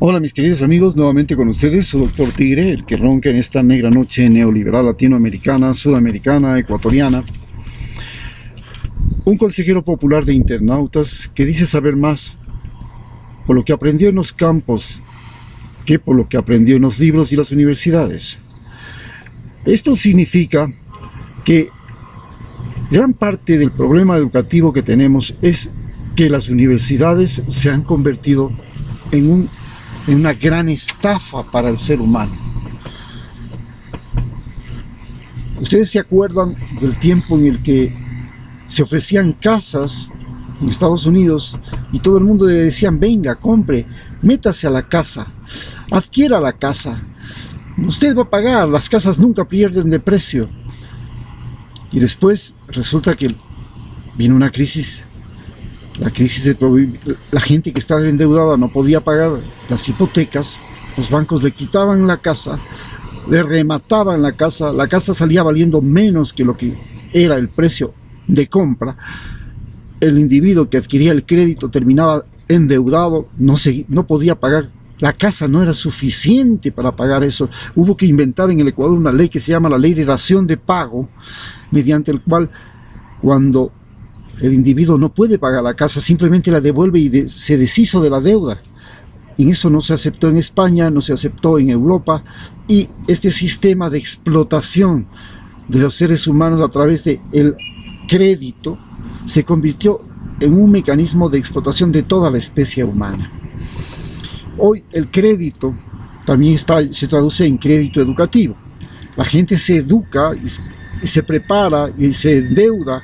Hola mis queridos amigos, nuevamente con ustedes, su doctor Tigre, el que ronca en esta negra noche neoliberal latinoamericana, sudamericana, ecuatoriana. Un consejero popular de internautas que dice saber más por lo que aprendió en los campos que por lo que aprendió en los libros y las universidades. Esto significa que gran parte del problema educativo que tenemos es que las universidades se han convertido en una gran estafa para el ser humano. Ustedes se acuerdan del tiempo en el que se ofrecían casas en Estados Unidos y todo el mundo le decían: venga, compre, métase a la casa, adquiera la casa, usted va a pagar, las casas nunca pierden de precio. Y después resulta que vino una crisis. La crisis de la gente que estaba endeudada no podía pagar las hipotecas, los bancos le quitaban la casa, le remataban la casa salía valiendo menos que lo que era el precio de compra. El individuo que adquiría el crédito terminaba endeudado, no podía pagar, la casa no era suficiente para pagar eso. Hubo que inventar en el Ecuador una ley que se llama la ley de dación de pago, mediante el cual cuando el individuo no puede pagar la casa, simplemente la devuelve y se deshizo de la deuda. En eso no se aceptó en España, no se aceptó en Europa, y este sistema de explotación de los seres humanos a través del crédito se convirtió en un mecanismo de explotación de toda la especie humana. Hoy el crédito también se traduce en crédito educativo. La gente se educa y se prepara y se endeuda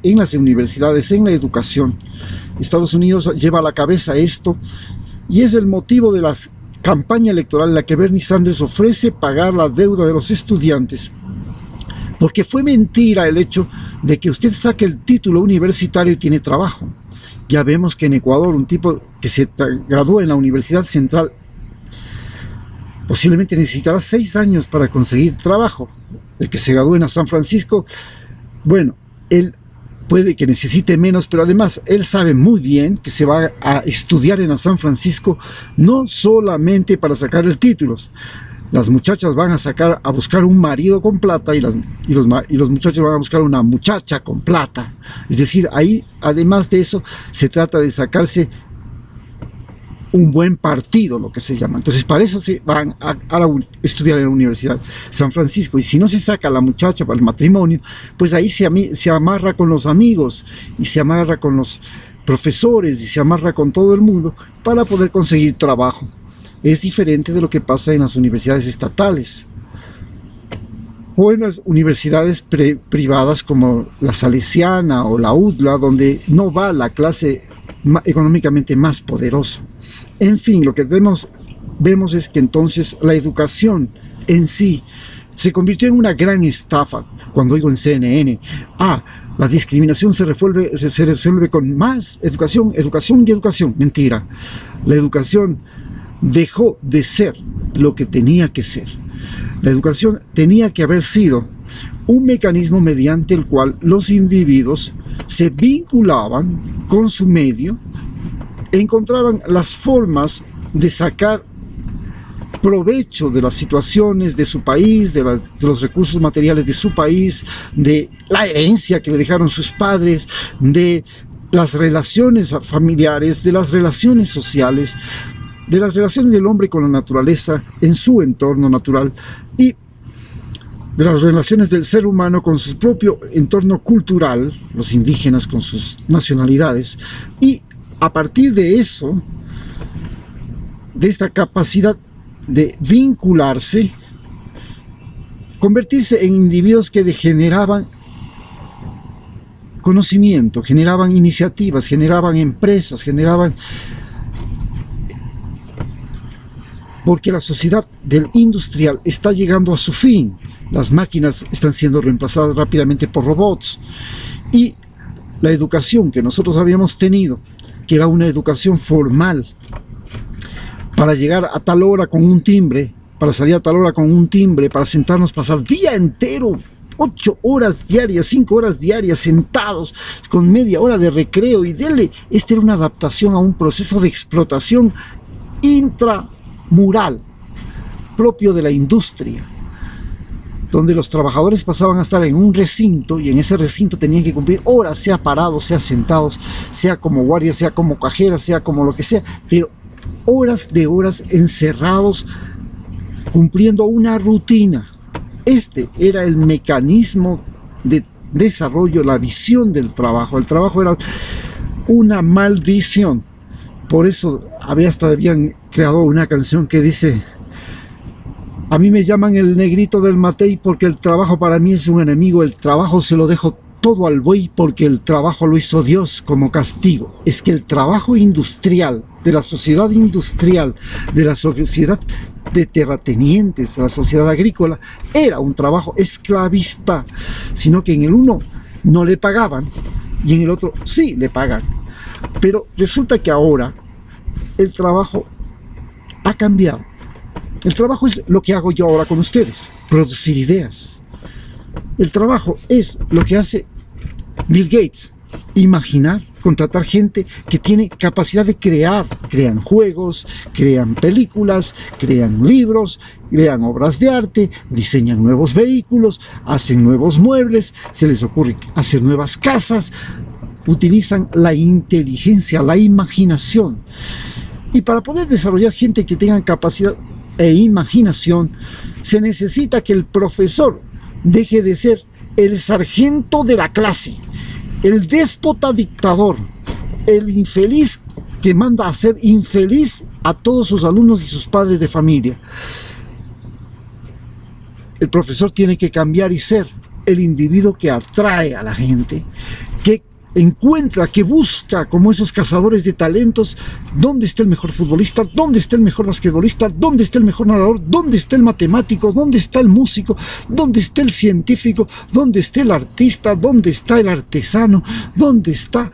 en las universidades, en la educación. Estados Unidos lleva a la cabeza esto y es el motivo de la campaña electoral en la que Bernie Sanders ofrece pagar la deuda de los estudiantes, porque fue mentira el hecho de que usted saque el título universitario y tiene trabajo. Ya vemos que en Ecuador un tipo que se graduó en la Universidad Central posiblemente necesitará 6 años para conseguir trabajo. El que se gradúe en San Francisco, bueno, él puede que necesite menos, pero además él sabe muy bien que se va a estudiar en San Francisco no solamente para sacar el título. Las muchachas van a buscar un marido con plata y los muchachos van a buscar una muchacha con plata. Es decir, ahí además de eso se trata de sacarse un buen partido, lo que se llama. Entonces para eso se van a estudiar en la Universidad San Francisco, y si no se saca a la muchacha para el matrimonio, pues ahí se amarra con los amigos y se amarra con los profesores y se amarra con todo el mundo para poder conseguir trabajo. Es diferente de lo que pasa en las universidades estatales o en las universidades privadas como la Salesiana o la UDLA, donde no va la clase económicamente más poderosa. En fin, lo que vemos es que entonces la educación en sí se convirtió en una gran estafa. Cuando oigo en CNN, la discriminación se resuelve con más educación, educación y educación. Mentira. La educación dejó de ser lo que tenía que ser. La educación tenía que haber sido un mecanismo mediante el cual los individuos se vinculaban con su medio, encontraban las formas de sacar provecho de las situaciones de su país, de los recursos materiales de su país, de la herencia que le dejaron sus padres, de las relaciones familiares, de las relaciones sociales, de las relaciones del hombre con la naturaleza en su entorno natural, y de las relaciones del ser humano con su propio entorno cultural, los indígenas con sus nacionalidades, y a partir de eso, de esta capacidad de vincularse, convertirse en individuos que generaban conocimiento, generaban iniciativas, generaban empresas, porque la sociedad del industrial está llegando a su fin. Las máquinas están siendo reemplazadas rápidamente por robots, y la educación que nosotros habíamos tenido, que era una educación formal, para llegar a tal hora con un timbre, para salir a tal hora con un timbre, para sentarnos, pasar el día entero 8 horas diarias, 5 horas diarias sentados con media hora de recreo y dele. Esta era una adaptación a un proceso de explotación intramural, propio de la industria, donde los trabajadores pasaban a estar en un recinto y en ese recinto tenían que cumplir horas, sea parados, sea sentados, sea como guardias, sea como cajeras, sea como lo que sea, pero horas de horas encerrados cumpliendo una rutina. Este era el mecanismo de desarrollo, la visión del trabajo. El trabajo era una maldición. Por eso habían creado una canción que dice: a mí me llaman el negrito del Matey porque el trabajo para mí es un enemigo, el trabajo se lo dejo todo al buey porque el trabajo lo hizo Dios como castigo. Es que el trabajo industrial, de la sociedad industrial, de la sociedad de terratenientes, de la sociedad agrícola, era un trabajo esclavista, sino que en el uno no le pagaban y en el otro sí le pagan. Pero resulta que ahora el trabajo ha cambiado. El trabajo es lo que hago yo ahora con ustedes, producir ideas. El trabajo es lo que hace Bill Gates, imaginar, contratar gente que tiene capacidad de crear. Crean juegos, crean películas, crean libros, crean obras de arte, diseñan nuevos vehículos, hacen nuevos muebles, se les ocurre hacer nuevas casas, utilizan la inteligencia, la imaginación. Y para poder desarrollar gente que tenga capacidad e imaginación, se necesita que el profesor deje de ser el sargento de la clase, el déspota dictador, el infeliz que manda a ser infeliz a todos sus alumnos y sus padres de familia. El profesor tiene que cambiar y ser el individuo que atrae a la gente, que encuentra, que busca, como esos cazadores de talentos, dónde está el mejor futbolista, dónde está el mejor basquetbolista, dónde está el mejor nadador, dónde está el matemático, dónde está el músico, dónde está el científico, dónde está el artista, dónde está el artesano, dónde está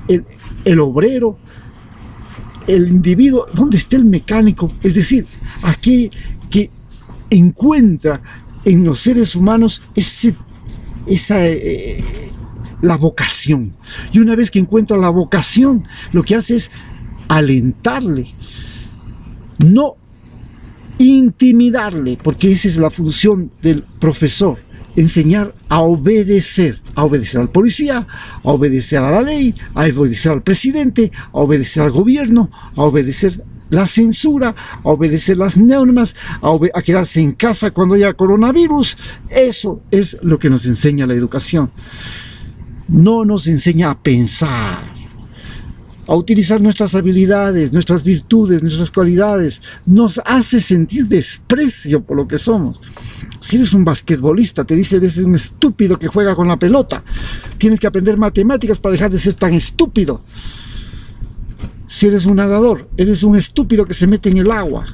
el obrero, el individuo, dónde está el mecánico. Es decir, aquí que encuentra en los seres humanos la vocación. Y una vez que encuentra la vocación, lo que hace es alentarle, no intimidarle, porque esa es la función del profesor: enseñar a obedecer al policía, a obedecer a la ley, a obedecer al presidente, a obedecer al gobierno, a obedecer la censura, a obedecer las normas, a quedarse en casa cuando haya coronavirus. Eso es lo que nos enseña la educación. No nos enseña a pensar, a utilizar nuestras habilidades, nuestras virtudes, nuestras cualidades. Nos hace sentir desprecio por lo que somos. Si eres un basquetbolista, te dice: eres un estúpido que juega con la pelota. Tienes que aprender matemáticas para dejar de ser tan estúpido. Si eres un nadador, eres un estúpido que se mete en el agua.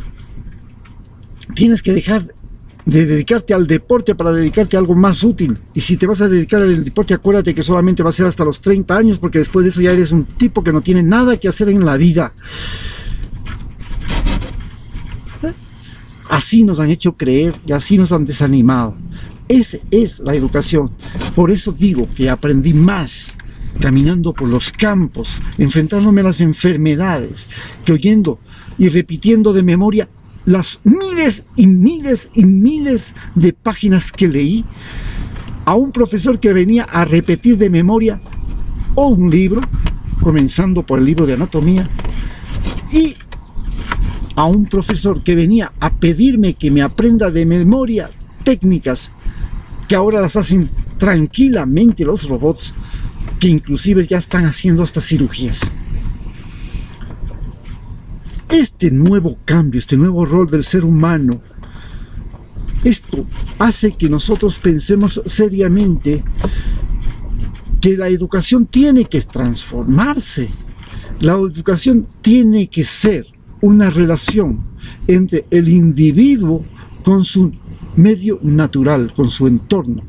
Tienes que dejar de dedicarte al deporte para dedicarte a algo más útil. Y si te vas a dedicar al deporte, acuérdate que solamente va a ser hasta los 30 años, porque después de eso ya eres un tipo que no tiene nada que hacer en la vida. Así nos han hecho creer y así nos han desanimado. Esa es la educación. Por eso digo que aprendí más caminando por los campos, enfrentándome a las enfermedades, que oyendo y repitiendo de memoria las miles y miles y miles de páginas que leí, a un profesor que venía a repetir de memoria o un libro, comenzando por el libro de anatomía, y a un profesor que venía a pedirme que me aprenda de memoria técnicas que ahora las hacen tranquilamente los robots, que inclusive ya están haciendo hasta cirugías. Este nuevo cambio, este nuevo rol del ser humano, esto hace que nosotros pensemos seriamente que la educación tiene que transformarse. La educación tiene que ser una relación entre el individuo con su medio natural, con su entorno.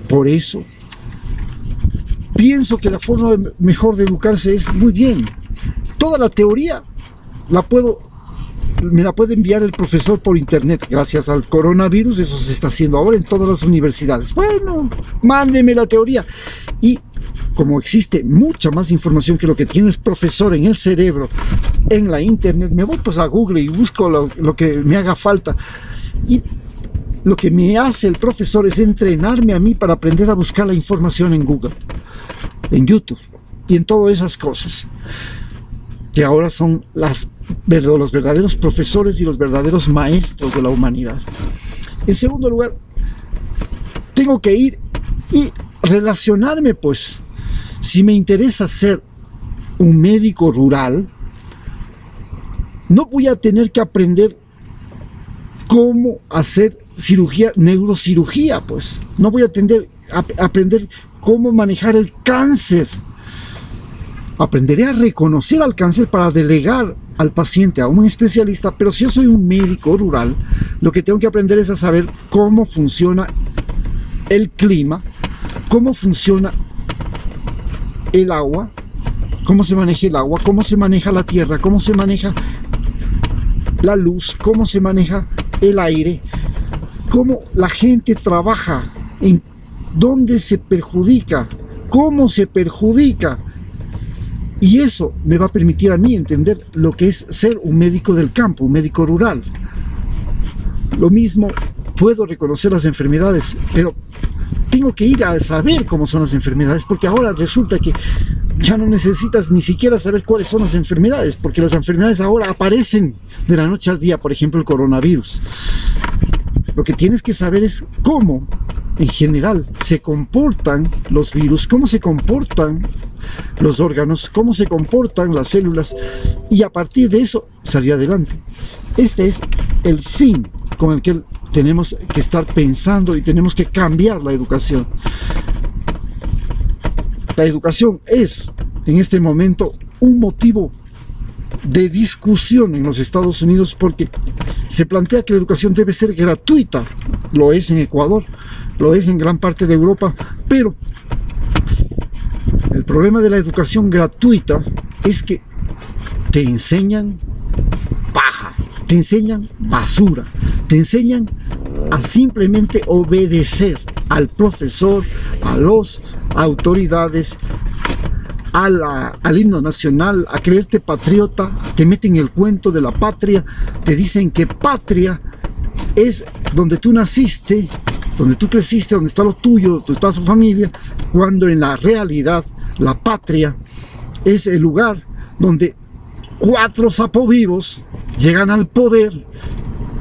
Por eso pienso que la forma mejor de educarse es muy bien. Toda la teoría me la puede enviar el profesor por internet. Gracias al coronavirus eso se está haciendo ahora en todas las universidades. Bueno, mándeme la teoría. Y como existe mucha más información que lo que tiene el profesor en el cerebro en la internet, me voy pues a Google y busco lo que me haga falta. Y lo que me hace el profesor es entrenarme a mí para aprender a buscar la información en Google, en YouTube y en todas esas cosas, que ahora son los verdaderos profesores y los verdaderos maestros de la humanidad. En segundo lugar, tengo que ir y relacionarme, pues, si me interesa ser un médico rural, no voy a tener que aprender cómo hacer cirugía, neurocirugía, pues. No voy a aprender cómo manejar el cáncer. Aprenderé a reconocer al cáncer para delegar al paciente a un especialista, pero si yo soy un médico rural, lo que tengo que aprender es a saber cómo funciona el clima, cómo funciona el agua, cómo se maneja el agua, cómo se maneja la tierra, cómo se maneja la luz, cómo se maneja el aire, cómo la gente trabaja, en dónde se perjudica, cómo se perjudica. Y eso me va a permitir a mí entender lo que es ser un médico del campo, un médico rural. Lo mismo, puedo reconocer las enfermedades, pero tengo que ir a saber cómo son las enfermedades, porque ahora resulta que ya no necesitas ni siquiera saber cuáles son las enfermedades, porque las enfermedades ahora aparecen de la noche al día, por ejemplo el coronavirus. Lo que tienes que saber es cómo, en general, se comportan los virus, cómo se comportan los órganos, cómo se comportan las células, y a partir de eso salir adelante. Este es el fin con el que tenemos que estar pensando y tenemos que cambiar la educación. La educación es, en este momento, un motivo de discusión en los Estados Unidos, porque se plantea que la educación debe ser gratuita. Lo es en Ecuador, lo es en gran parte de Europa, pero el problema de la educación gratuita es que te enseñan paja, te enseñan basura, te enseñan a simplemente obedecer al profesor, a las autoridades, al himno nacional, a creerte patriota. Te meten el cuento de la patria, te dicen que patria es donde tú naciste, donde tú creciste, donde está lo tuyo, donde está tu familia, cuando en la realidad la patria es el lugar donde 4 sapos llegan al poder,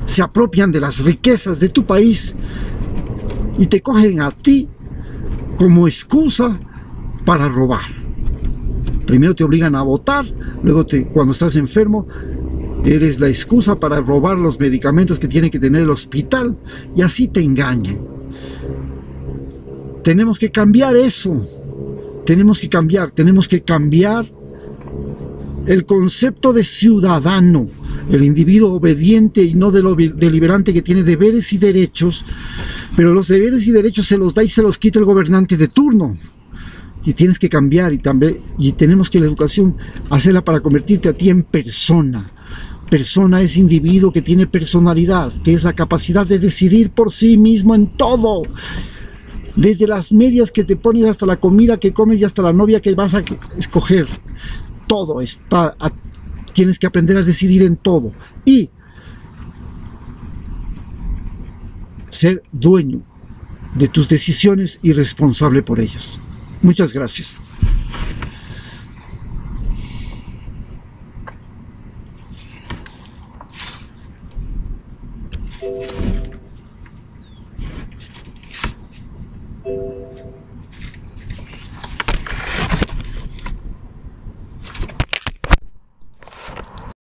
se apropian de las riquezas de tu país y te cogen a ti como excusa para robar. Primero te obligan a votar, luego cuando estás enfermo eres la excusa para robar los medicamentos que tiene que tener el hospital, y así te engañan. Tenemos que cambiar eso, tenemos que cambiar el concepto de ciudadano, el individuo obediente y no deliberante, que tiene deberes y derechos, pero los deberes y derechos se los da y se los quita el gobernante de turno. Y tienes que cambiar, y tenemos que la educación hacerla para convertirte a ti en persona. Persona es individuo que tiene personalidad, que es la capacidad de decidir por sí mismo en todo. Desde las medias que te pones hasta la comida que comes y hasta la novia que vas a escoger. Todo está, tienes que aprender a decidir en todo. Y ser dueño de tus decisiones y responsable por ellas. Muchas gracias.